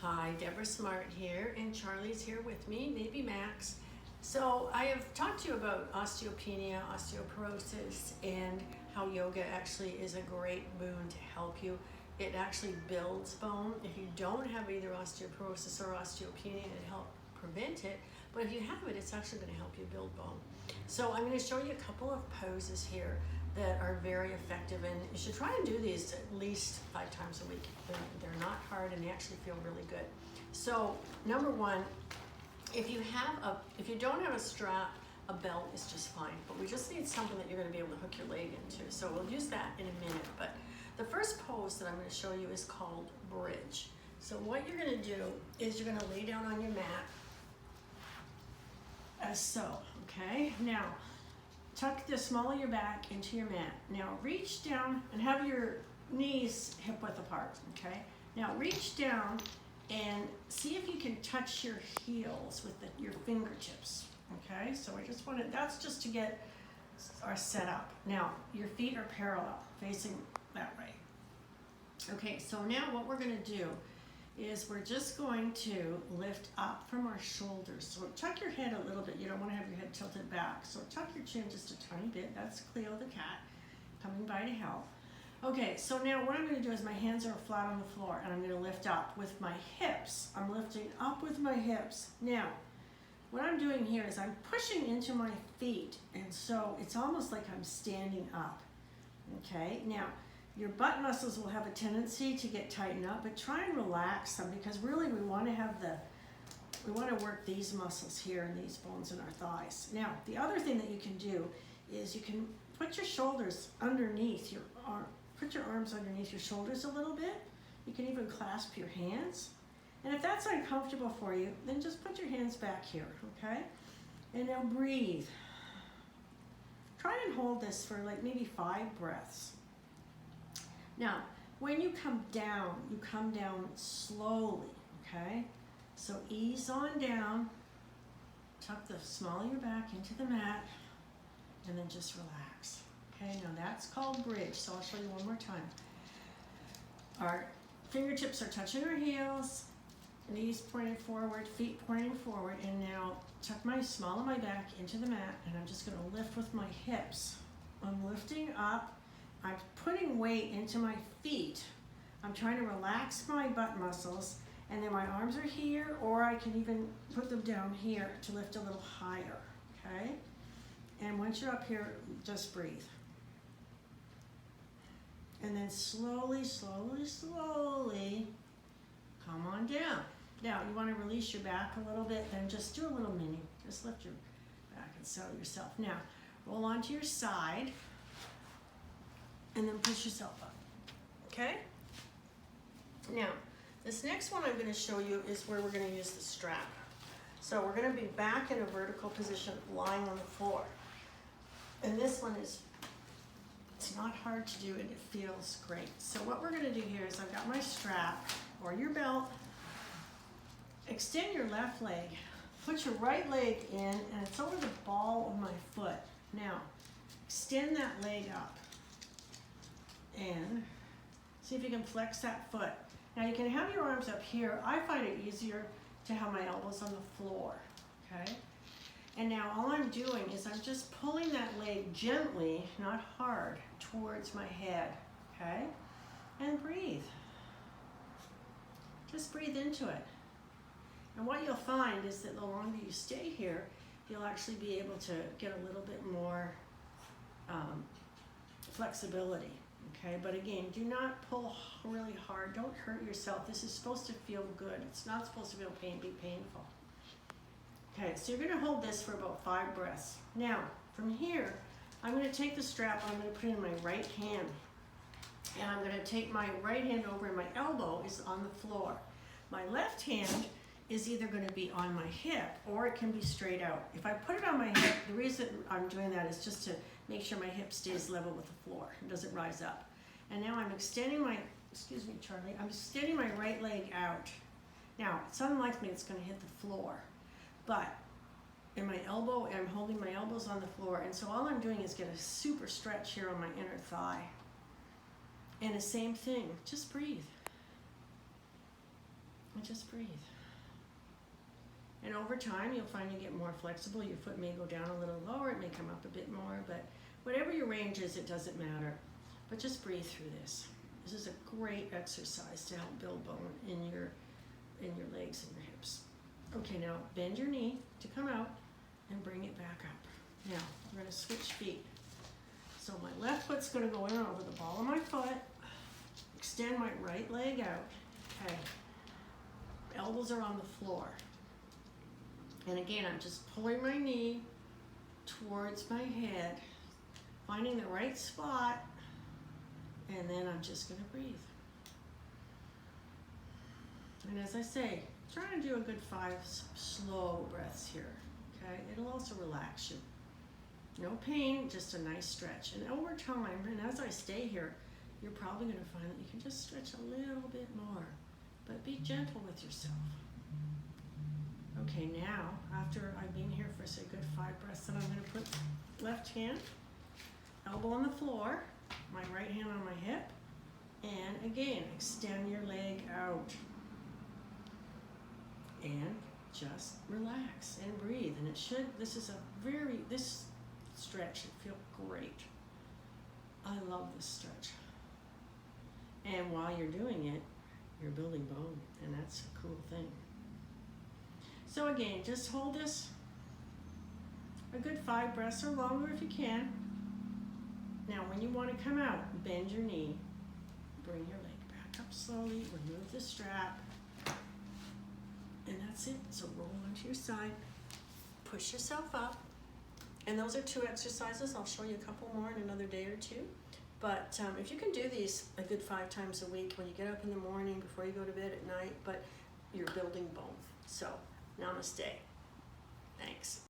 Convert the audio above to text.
Hi, Deborah Smart here, and Charlie's here with me, maybe Max. So I have talked to you about osteopenia, osteoporosis, and how yoga actually is a great boon to help you. It actually builds bone. If you don't have either osteoporosis or osteopenia, it helps prevent it. But if you have it, it's actually going to help you build bone. So I'm going to show you a couple of poses here that are very effective, and you should try and do these at least 5 times a week. They're not hard, and they actually feel really good. So number one, if you don't have a strap, a belt is just fine, but we just need something that you're going to be able to hook your leg into. So we'll use that in a minute. But the first pose that I'm going to show you is called bridge. So what you're going to do is you're going to lay down on your mat as so, okay? Now, tuck the small of your back into your mat. Now reach down and have your knees hip width apart, okay? Now reach down and see if you can touch your heels with your fingertips, okay? So I just want to, that's just to get our set up. Now your feet are parallel, facing that way. Okay, so now what we're going to do is we're just going to lift up from our shoulders. So tuck your head a little bit. You don't want to have your head tilted back. So tuck your chin just a tiny bit. That's Cleo the cat coming by to help. Okay, so now what I'm going to do is my hands are flat on the floor, and I'm going to lift up with my hips. I'm lifting up with my hips. Now, what I'm doing here is I'm pushing into my feet, and so it's almost like I'm standing up. Okay, now your butt muscles will have a tendency to get tightened up, but try and relax them, because really we want to work these muscles here and these bones in our thighs. Now, the other thing that you can do is you can put your shoulders underneath your arm, put your arms underneath your shoulders a little bit. You can even clasp your hands. And if that's uncomfortable for you, then just put your hands back here, okay? And now breathe. Try and hold this for like maybe 5 breaths. Now, when you come down slowly, okay? So ease on down, tuck the small of your back into the mat, and then just relax. Okay, now that's called bridge, so I'll show you one more time. Our fingertips are touching our heels, knees pointing forward, feet pointing forward, and now tuck my small of my back into the mat, and I'm just gonna lift with my hips. I'm lifting up. I'm putting weight into my feet. I'm trying to relax my butt muscles, and then my arms are here, or I can even put them down here to lift a little higher, okay? And once you're up here, just breathe. And then slowly, slowly, slowly, come on down. Now, you want to release your back a little bit, then just do a little mini. Just lift your back and settle yourself. Now, roll onto your side, and then push yourself up, okay? Now, this next one I'm going to show you is where we're going to use the strap. So we're going to be back in a vertical position, lying on the floor. And this one is, it's not hard to do, and it feels great. So what we're going to do here is I've got my strap, or your belt. Extend your left leg. Put your right leg in, and it's over the ball of my foot. Now, extend that leg up. And see if you can flex that foot. Now you can have your arms up here. I find it easier to have my elbows on the floor, okay? And now all I'm doing is I'm just pulling that leg gently, not hard, towards my head, okay? And breathe. Just breathe into it. And what you'll find is that the longer you stay here, you'll actually be able to get a little bit more flexibility. Okay, but again, do not pull really hard. Don't hurt yourself. This is supposed to feel good. It's not supposed to be painful. Okay, so you're going to hold this for about 5 breaths. Now, from here, I'm going to take the strap, I'm going to put it in my right hand. And I'm going to take my right hand over, and my elbow is on the floor. My left hand is either going to be on my hip, or it can be straight out. If I put it on my hip, the reason I'm doing that is just to make sure my hip stays level with the floor. It doesn't rise up. And now I'm extending my, excuse me, Charlie, I'm extending my right leg out. Now, it's unlikely it's going to hit the floor, but in my elbow, I'm holding my elbows on the floor, and so all I'm doing is get a super stretch here on my inner thigh. And the same thing, just breathe. And just breathe. And over time, you'll find you get more flexible. Your foot may go down a little lower, it may come up a bit more, but whatever your range is, it doesn't matter. But just breathe through this. This is a great exercise to help build bone in your legs and your hips. Okay, now bend your knee to come out and bring it back up. Now, we're gonna switch feet. So my left foot's gonna go in over the ball of my foot, extend my right leg out, okay? Elbows are on the floor. And again, I'm just pulling my knee towards my head, finding the right spot, and then I'm just gonna breathe. And as I say, try to do a good 5 slow breaths here, okay? It'll also relax you. No pain, just a nice stretch. And over time, and as I stay here, you're probably gonna find that you can just stretch a little bit more, but be gentle with yourself. Okay, now, after I've been here for, say, good 5 breaths, then I'm gonna put left hand, elbow on the floor, my right hand on my hip, and again, extend your leg out. And just relax and breathe. And it should, this stretch should feel great. I love this stretch. And while you're doing it, you're building bone, and that's a cool thing. So again, just hold this a good 5 breaths or longer if you can. Now when you want to come out, bend your knee, bring your leg back up slowly, remove the strap, and that's it. So roll onto your side, push yourself up, and those are 2 exercises. I'll show you a couple more in another day or 2. But if you can do these a good 5 times a week, when you get up in the morning, before you go to bed at night, but you're building bone. So namaste. Thanks.